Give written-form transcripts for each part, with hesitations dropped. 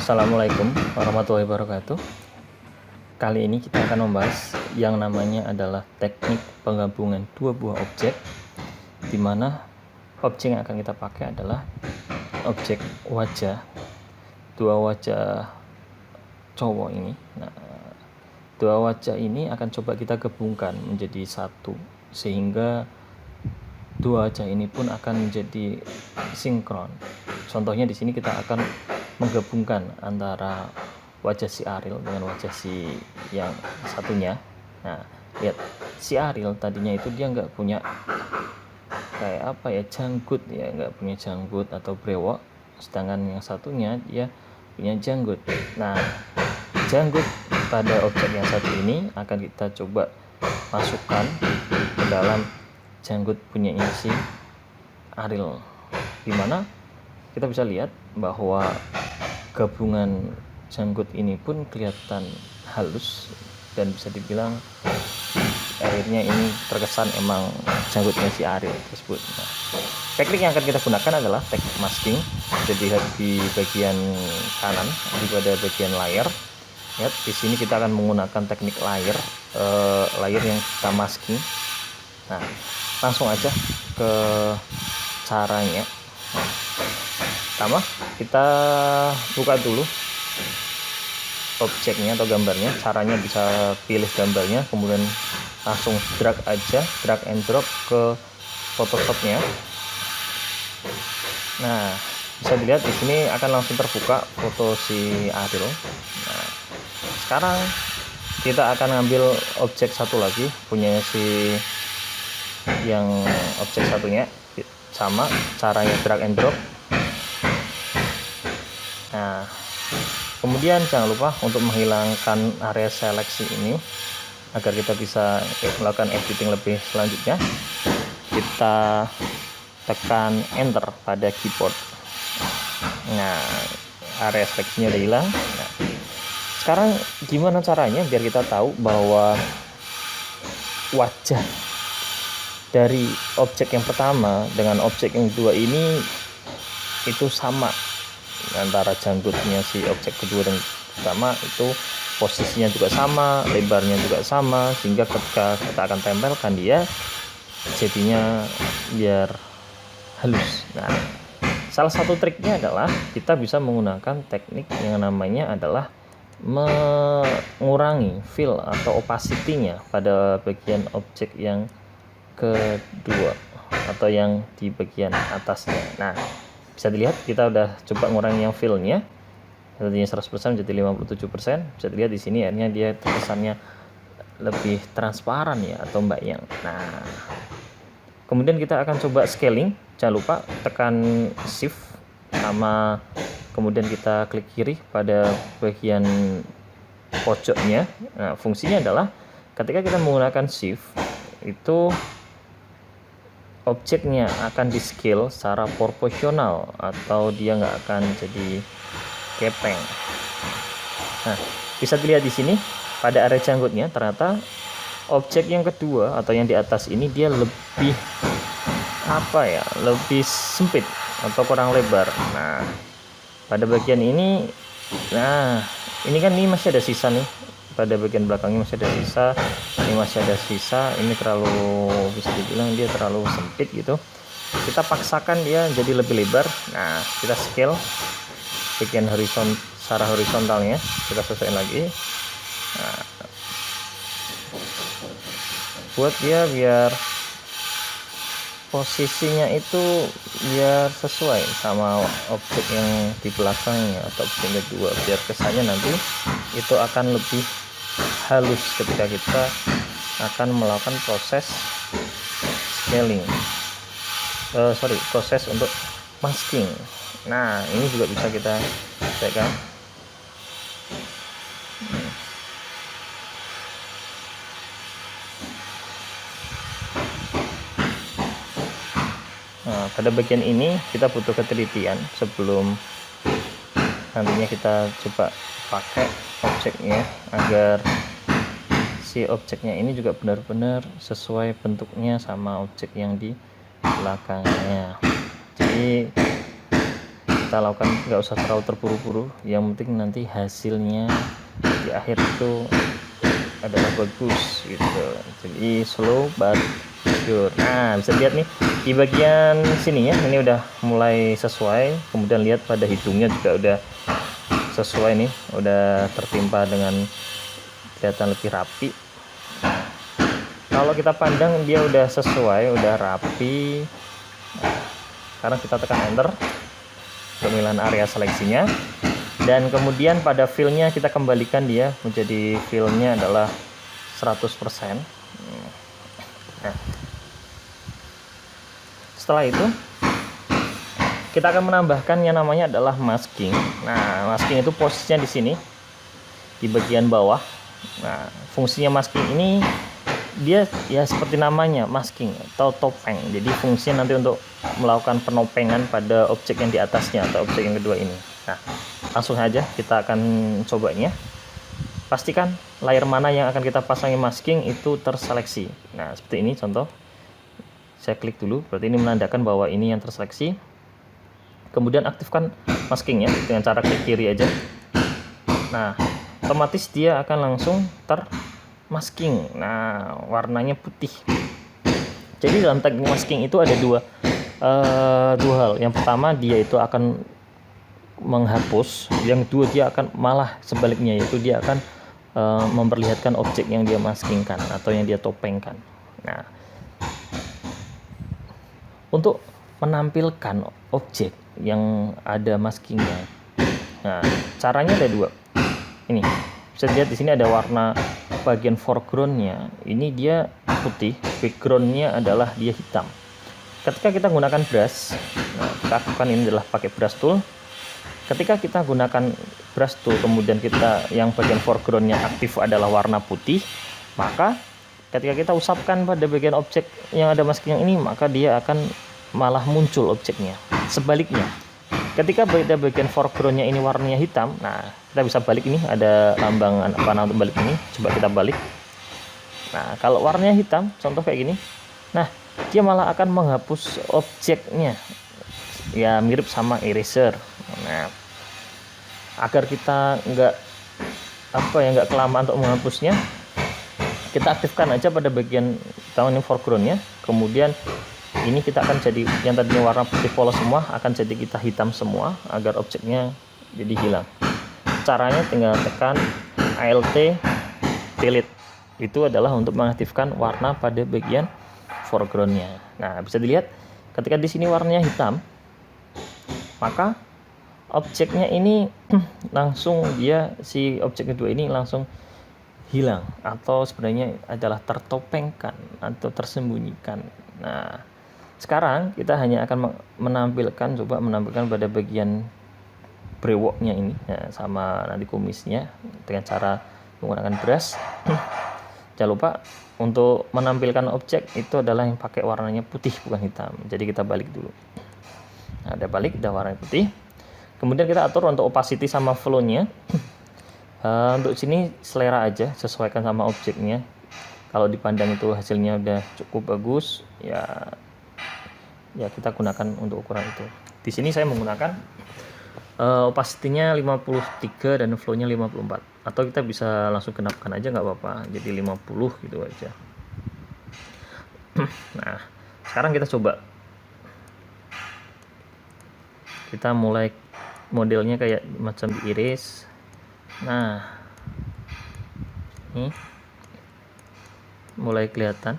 Assalamualaikum warahmatullahi wabarakatuh. Kali ini kita akan membahas yang namanya adalah teknik penggabungan dua buah objek, di mana objek yang akan kita pakai adalah objek wajah, dua wajah cowok ini. Nah, dua wajah ini akan coba kita gabungkan menjadi satu, sehingga dua wajah ini pun akan menjadi sinkron. Contohnya di sini kita akan menggabungkan antara wajah si Ariel dengan wajah si yang satunya. Nah, lihat, si Ariel tadinya itu dia nggak punya kayak apa ya, janggut ya, nggak punya janggut atau brewok, sedangkan yang satunya dia punya janggut. Nah, janggut pada objek yang satu ini akan kita coba masukkan ke dalam janggut punyanya si Ariel, dimana kita bisa lihat bahwa gabungan janggut ini pun kelihatan halus dan bisa dibilang akhirnya ini terkesan emang janggutnya si Ariel tersebut. Nah, teknik yang akan kita gunakan adalah teknik masking. Jadi lihat di bagian kanan pada bagian layar. Lihat di sini kita akan menggunakan teknik layar yang kita masking. Nah, langsung aja ke caranya. Pertama kita buka dulu objeknya atau gambarnya. Caranya bisa pilih gambarnya, kemudian langsung drag and drop ke Photoshopnya. Nah, bisa dilihat di sini akan langsung terbuka foto si Ariel. Nah, sekarang kita akan ngambil objek satu lagi punya si yang objek satunya, sama caranya drag and drop. Nah, kemudian jangan lupa untuk menghilangkan area seleksi ini agar kita bisa melakukan editing lebih selanjutnya. Kita tekan enter pada keyboard. Nah, area seleksinya udah hilang. Nah, sekarang gimana caranya biar kita tahu bahwa wajah dari objek yang pertama dengan objek yang kedua ini itu sama, antara janggutnya si objek kedua dan pertama itu posisinya juga sama, lebarnya juga sama, sehingga ketika kita akan tempelkan dia jadinya biar halus. Nah, salah satu triknya adalah kita bisa menggunakan teknik yang namanya adalah mengurangi fill atau opacity-nya pada bagian objek yang kedua atau yang di bagian atasnya. Nah, bisa dilihat kita udah coba ngurangi yang fill-nya, tadinya 100% jadi 57%. Bisa dilihat di sini akhirnya dia terkesannya lebih transparan ya atau mbayang. Nah, kemudian kita akan coba scaling. Jangan lupa tekan shift sama kemudian kita klik kiri pada bagian pojoknya. Nah, fungsinya adalah ketika kita menggunakan shift itu objeknya akan di scale secara proporsional atau dia nggak akan jadi kepeng. Nah, bisa dilihat di sini pada area janggutnya ternyata objek yang kedua atau yang di atas ini dia lebih lebih sempit atau kurang lebar. Nah, pada bagian ini, ini kan ini masih ada sisa nih, pada bagian belakangnya masih ada sisa, ini masih ada sisa, ini terlalu, bisa dibilang dia terlalu sempit gitu. Kita paksakan dia jadi lebih lebar. Nah, kita scale bagian secara horizontalnya, kita sesuaikan lagi. Nah, buat dia biar posisinya itu biar sesuai sama objek yang di belakangnya atau objek kedua, biar kesannya nanti itu akan lebih halus ketika kita akan melakukan proses scaling, proses untuk masking. Nah, ini juga bisa kita sesuaikan. Nah, pada bagian ini kita butuh ketelitian sebelum nantinya kita coba pakai objeknya agar si objeknya ini juga benar-benar sesuai bentuknya sama objek yang di belakangnya. Jadi kita lakukan, nggak usah terlalu terburu-buru, yang penting nanti hasilnya di akhir itu adalah bagus gitu. Jadi slow but sure. Nah, bisa lihat nih di bagian sini ya, ini udah mulai sesuai. Kemudian lihat pada hidungnya juga udah sesuai nih, udah tertimpa dengan kelihatan lebih rapi. Kalau kita pandang dia udah sesuai, udah rapi. Nah, sekarang kita tekan enter, pemilihan area seleksinya, dan kemudian pada fillnya kita kembalikan dia menjadi fillnya adalah 100%. Nah, setelah itu kita akan menambahkan yang namanya adalah masking. Nah, masking itu posisinya di sini di bagian bawah. Nah, fungsinya masking ini dia ya seperti namanya, masking atau topeng. Jadi fungsinya nanti untuk melakukan penopengan pada objek yang di atasnya atau objek yang kedua ini. Nah, langsung aja kita akan cobanya. Pastikan layer mana yang akan kita pasangi masking itu terseleksi. Nah, seperti ini contoh. Saya klik dulu, berarti ini menandakan bahwa ini yang terseleksi. Kemudian aktifkan maskingnya dengan cara klik kiri aja. Nah, otomatis dia akan langsung masking. Nah, warnanya putih. Jadi dalam teknik masking itu ada dua hal. Yang pertama, dia itu akan menghapus. Yang kedua, dia akan malah sebaliknya, yaitu dia akan memperlihatkan objek yang dia maskingkan atau yang dia topengkan. Nah, untuk menampilkan objek yang ada maskingnya, nah caranya ada dua. Ini bisa lihat di sini ada warna bagian foregroundnya, ini dia putih, backgroundnya adalah dia hitam. Ketika kita gunakan brush, nah, kita lakukan ini adalah pakai brush tool. Ketika kita gunakan brush tool, kemudian kita yang bagian foregroundnya aktif adalah warna putih, maka ketika kita usapkan pada bagian objek yang ada masking yang ini, maka dia akan malah muncul objeknya. Sebaliknya, ketika pada bagian foregroundnya ini warnanya hitam, nah kita bisa balik, ini ada lambang panah untuk balik ini, coba kita balik. Nah, kalau warnanya hitam, contoh kayak gini, nah dia malah akan menghapus objeknya, ya mirip sama eraser. Nah, agar kita nggak kelamaan untuk menghapusnya, kita aktifkan aja pada bagian tahun ini foregroundnya, kemudian ini kita akan jadi yang tadinya warna putih polos semua akan jadi kita hitam semua agar objeknya jadi hilang. Caranya tinggal tekan Alt delete, itu adalah untuk mengaktifkan warna pada bagian foregroundnya. Nah, bisa dilihat ketika di sini warnanya hitam, maka objeknya ini langsung si objek kedua ini langsung hilang, atau sebenarnya adalah tertopengkan atau tersembunyikan. Nah, sekarang kita hanya akan coba menampilkan pada bagian brewoknya ini, ya, sama nanti kumisnya dengan cara menggunakan brush. Jangan lupa untuk menampilkan objek itu adalah yang pakai warnanya putih bukan hitam. Jadi kita balik dulu. Nah, udah balik, udah warna putih. Kemudian kita atur untuk opacity sama flow-nya. Untuk sini selera aja, sesuaikan sama objeknya. Kalau dipandang itu hasilnya udah cukup bagus, ya kita gunakan untuk ukuran itu. Di sini saya menggunakan opacity-nya 53 dan flow-nya 54. Atau kita bisa langsung genapkan aja nggak apa-apa, jadi 50 gitu aja. Nah, sekarang kita coba. Kita mulai modelnya kayak macam diiris. Nah, ini mulai kelihatan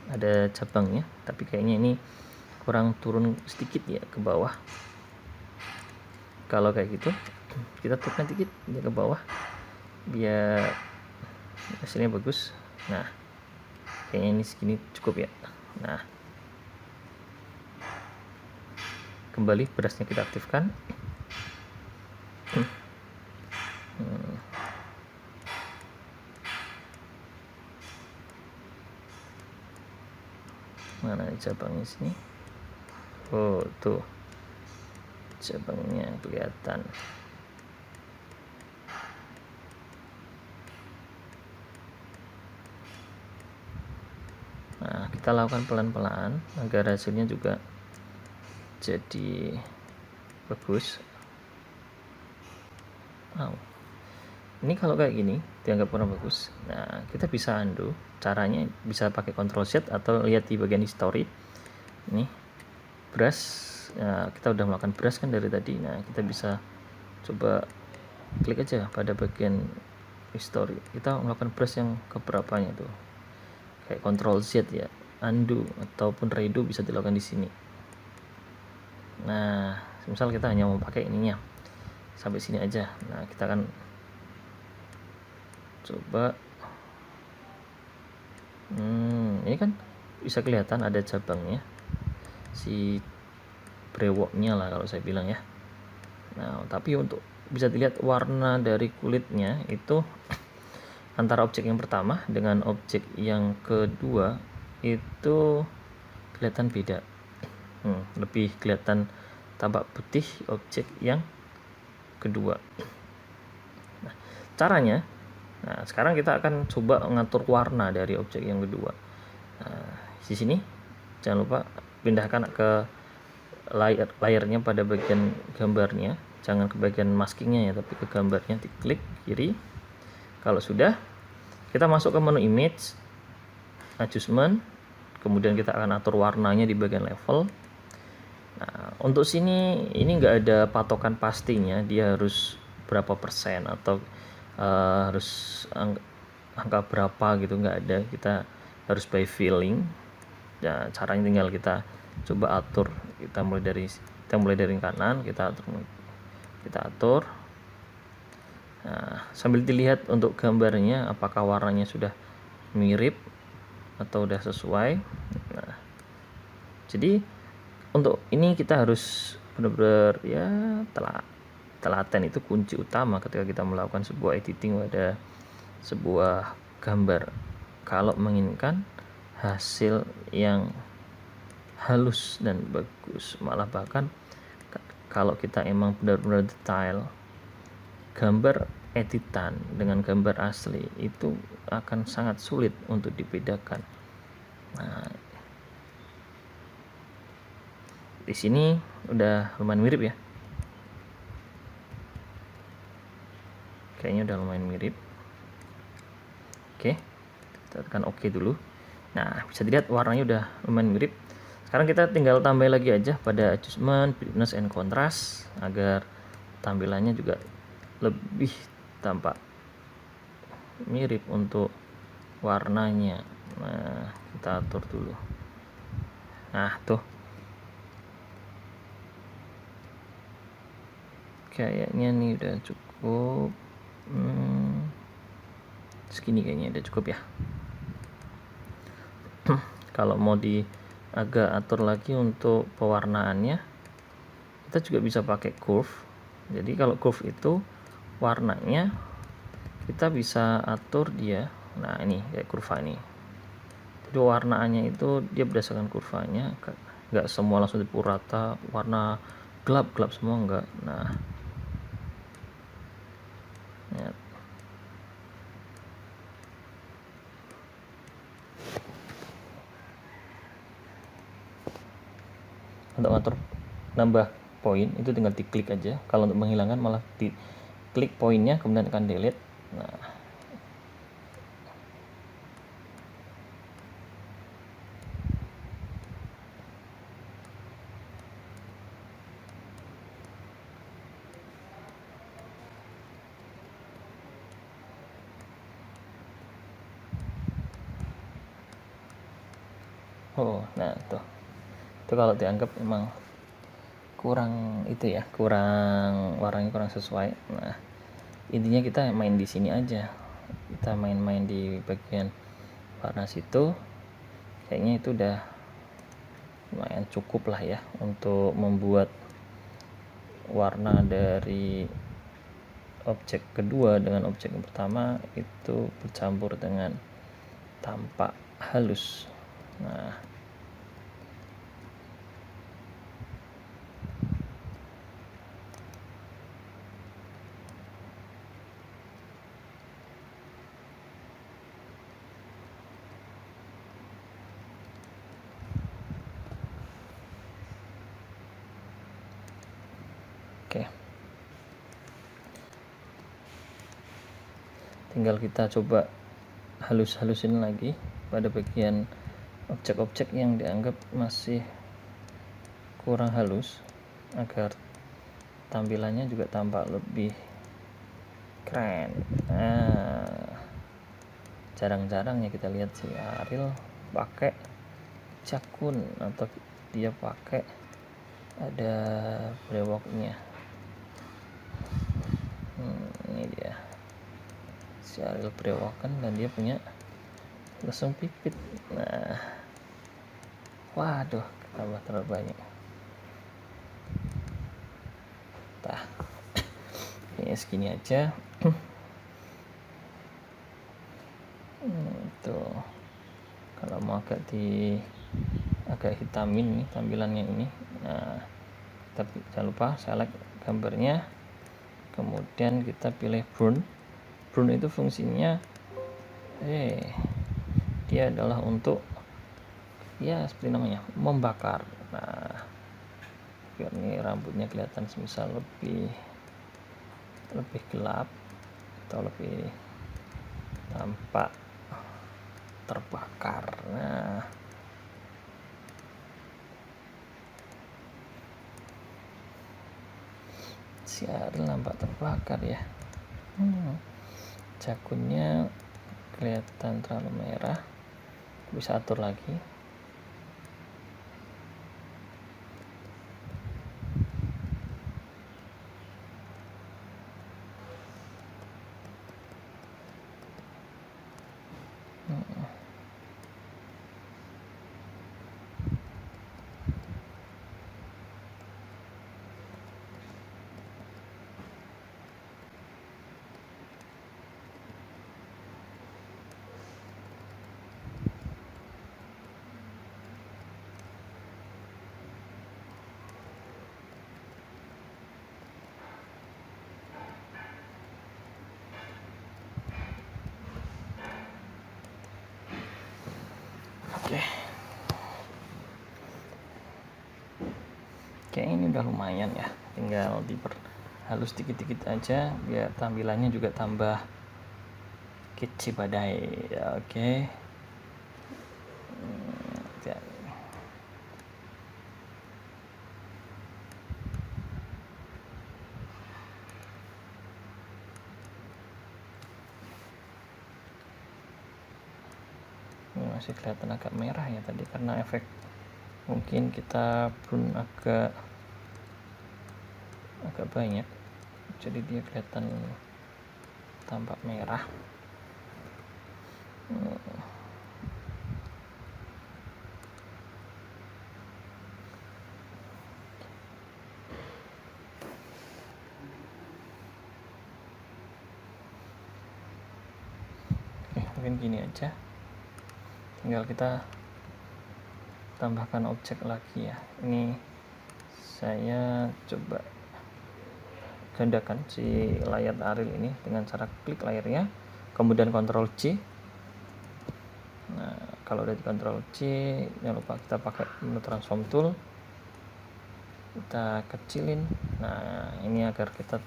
ada cabangnya, tapi kayaknya ini kurang turun sedikit ya ke bawah. Kalau kayak gitu kita turunkan sedikit ya ke bawah biar hasilnya bagus. Nah, kayaknya ini segini cukup ya. Nah, kembali brushnya kita aktifkan. Mana cabangnya sini? Oh, tuh cabangnya kelihatan. Nah, kita lakukan pelan-pelan agar hasilnya juga jadi bagus. Ini kalau kayak gini dianggap kurang bagus. Nah, kita bisa undo. Caranya bisa pakai Ctrl Z atau lihat di bagian history. Ini brush. Nah, kita udah melakukan brush kan dari tadi. Nah, kita bisa coba klik aja pada bagian history. Kita melakukan brush yang keberapanya tuh. Kayak Ctrl Z ya. Undo ataupun redo bisa dilakukan di sini. Nah, misal kita hanya mau pakai ininya sampai sini aja. Nah, kita akan coba ini kan bisa kelihatan ada cabangnya, si brewoknya lah kalau saya bilang ya. Nah, tapi untuk bisa dilihat warna dari kulitnya itu antara objek yang pertama dengan objek yang kedua itu kelihatan beda. Lebih kelihatan tampak putih objek yang kedua. Nah, caranya, sekarang kita akan coba mengatur warna dari objek yang kedua. Nah, di sini jangan lupa pindahkan ke layarnya pada bagian gambarnya, jangan ke bagian maskingnya ya, tapi ke gambarnya, diklik kiri. Kalau sudah, kita masuk ke menu image, adjustment, kemudian kita akan atur warnanya di bagian level. Nah, untuk sini ini nggak ada patokan pastinya, dia harus berapa persen atau harus angka berapa gitu, nggak ada. Kita harus by feeling. Ya, caranya tinggal kita coba atur. Kita mulai dari kanan, kita atur. Nah, sambil dilihat untuk gambarnya apakah warnanya sudah mirip atau udah sesuai. Nah, jadi untuk ini kita harus benar-benar ya telaten, itu kunci utama ketika kita melakukan sebuah editing pada sebuah gambar. Kalau menginginkan hasil yang halus dan bagus, malah bahkan kalau kita emang benar-benar detail, gambar editan dengan gambar asli itu akan sangat sulit untuk dibedakan. Nah, di sini udah lumayan mirip ya, kayaknya udah lumayan mirip. Oke, kita tekan OK dulu. Nah, bisa dilihat warnanya udah lumayan mirip. Sekarang kita tinggal tambah lagi aja pada adjustment, brightness and contrast agar tampilannya juga lebih tampak mirip untuk warnanya. Nah, kita atur dulu. Nah, tuh kayaknya nih udah cukup. Segini kayaknya udah cukup ya. Kalau mau agak atur lagi untuk pewarnaannya, kita juga bisa pakai curve. Jadi kalau curve itu warnanya kita bisa atur dia. Nah, ini kayak kurva ini. Jadi warnaannya itu dia berdasarkan kurvanya, nggak semua langsung dipukul rata warna gelap semua, enggak. Nah, ya. Untuk ngatur nambah poin itu tinggal diklik aja. Kalau untuk menghilangkan malah diklik poinnya kemudian akan delete. Nah, nah itu kalau dianggap memang kurang itu ya, kurang warnanya kurang sesuai. Nah, intinya kita main di sini aja, kita main-main di bagian warna situ. Kayaknya itu udah lumayan cukup lah ya untuk membuat warna dari objek kedua dengan objek yang pertama itu bercampur dengan tampak halus. Nah, Oke, tinggal kita coba halus-halusin lagi pada bagian objek-objek yang dianggap masih kurang halus agar tampilannya juga tampak lebih keren. Nah, jarang-jarang ya kita lihat si Ariel pakai jakun atau dia pakai ada brewoknya. Ini dia si Ariel brewokan dan dia punya lesung pipit. Nah, waduh, tambah terlalu banyak. Nah, ini segini aja. Tuh, kalau mau agak hitamin nih tampilannya ini. Nah, tapi jangan lupa select gambarnya, kemudian kita pilih burn. Burn itu fungsinya dia adalah untuk ya seperti namanya membakar. Nah, biar ini rambutnya kelihatan semisal lebih gelap atau lebih tampak terbakar. Nah, si Ariel nampak terbakar ya. Jakunnya kelihatan terlalu merah, bisa atur lagi. Oke, ini udah lumayan ya, tinggal diperhalus dikit-dikit aja biar tampilannya juga tambah kece badai. Oke. Ini masih kelihatan agak merah ya tadi karena efek mungkin kita pun agak banyak, jadi dia kelihatan tampak merah. Mungkin gini aja, tinggal kita tambahkan objek lagi ya. Ini saya coba gandakan si layar Ariel ini dengan cara klik layarnya, kemudian Ctrl C. Nah, kalau udah di Ctrl C, jangan lupa kita pakai menu transform tool, kita kecilin. Nah, ini agar kita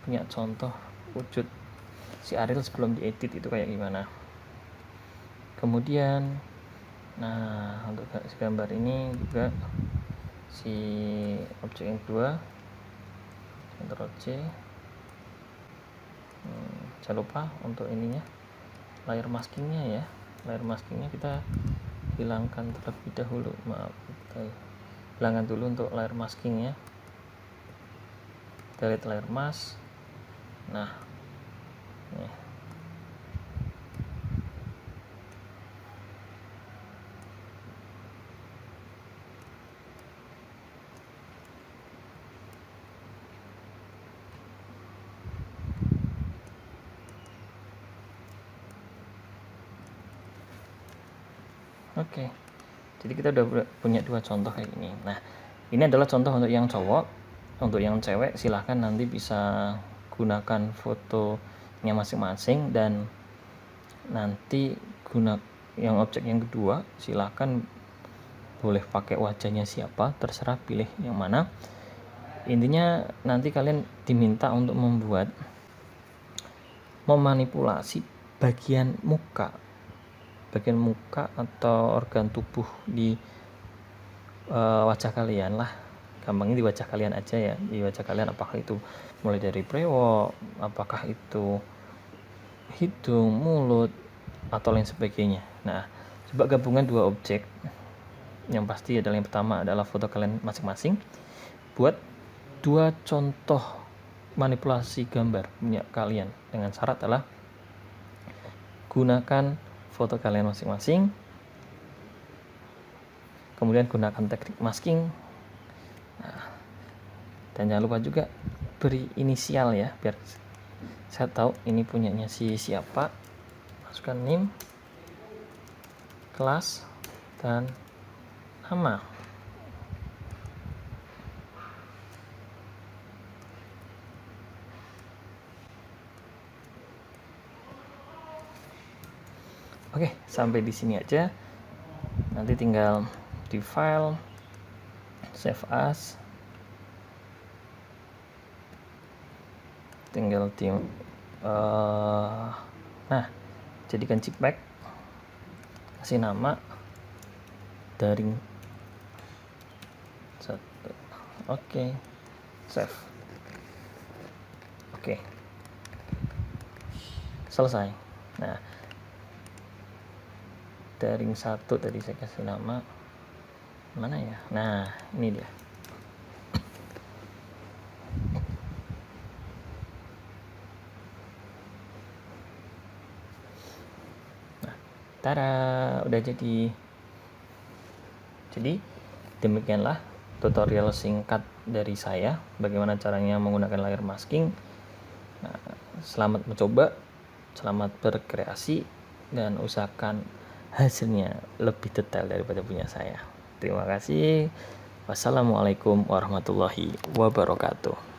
punya contoh wujud si Ariel sebelum diedit itu kayak gimana. Kemudian nah, untuk gambar ini juga si objek yang kedua, Ctrl C. Jangan lupa untuk ininya, layer maskingnya ya. Layer maskingnya kita hilangkan terlebih dahulu. Maaf, kita hilangkan dulu untuk layer maskingnya. Delete layer mask. Nah, nih. Oke, jadi kita udah punya dua contoh kayak gini. Nah, ini adalah contoh untuk yang cowok. Untuk yang cewek silahkan nanti bisa gunakan fotonya masing-masing, dan nanti yang objek yang kedua silahkan boleh pakai wajahnya siapa, terserah pilih yang mana. Intinya nanti kalian diminta untuk memanipulasi bagian muka atau organ tubuh di wajah kalian lah. Gampangnya di wajah kalian aja ya, di wajah kalian, apakah itu mulai dari brewok, apakah itu hidung, mulut, atau lain sebagainya. Nah, coba gabungan dua objek. Yang pasti adalah yang pertama adalah foto kalian masing-masing. Buat dua contoh manipulasi gambar punya kalian, dengan syarat adalah gunakan foto kalian masing-masing, kemudian gunakan teknik masking. Nah, dan jangan lupa juga beri inisial ya, biar saya tahu ini punyanya siapa. Masukkan name, kelas, dan nama. Oke, sampai di sini aja. Nanti tinggal di file, save as, tinggal di jadikan JPEG, kasih nama daring 1. Oke, save. Oke, selesai. Nah, daring 1 tadi saya kasih nama mana ya. Nah, ini dia. Nah, tada, udah jadi. Jadi demikianlah tutorial singkat dari saya bagaimana caranya menggunakan layer masking. Nah, selamat mencoba, selamat berkreasi, dan usahakan hasilnya lebih detail daripada punya saya. Terima kasih. Wassalamualaikum warahmatullahi wabarakatuh.